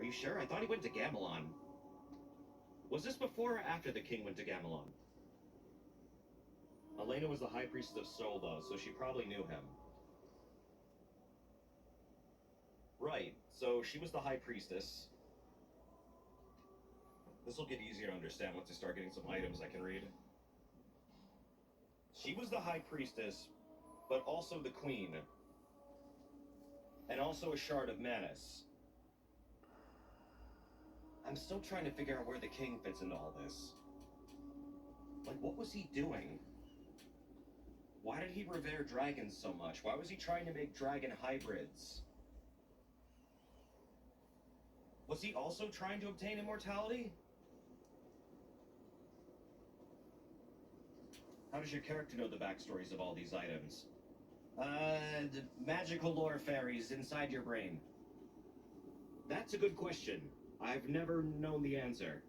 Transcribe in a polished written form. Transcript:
Are you sure? I thought he went to Gamelon. Was this before or after the king went to Gamelon? Elena was the high priestess of Sol, though, so she probably knew him. Right, so she was the high priestess. This will get easier to understand once I start getting some items I can read. She was the high priestess, but also the queen. And also a shard of Manus. I'm still trying to figure out where the king fits into all this. Like, what was he doing? Why did he revere dragons so much? Why was he trying to make dragon hybrids? Was he also trying to obtain immortality? How does your character know the backstories of all these items? The magical lore fairies inside your brain. That's a good question. I've never known the answer.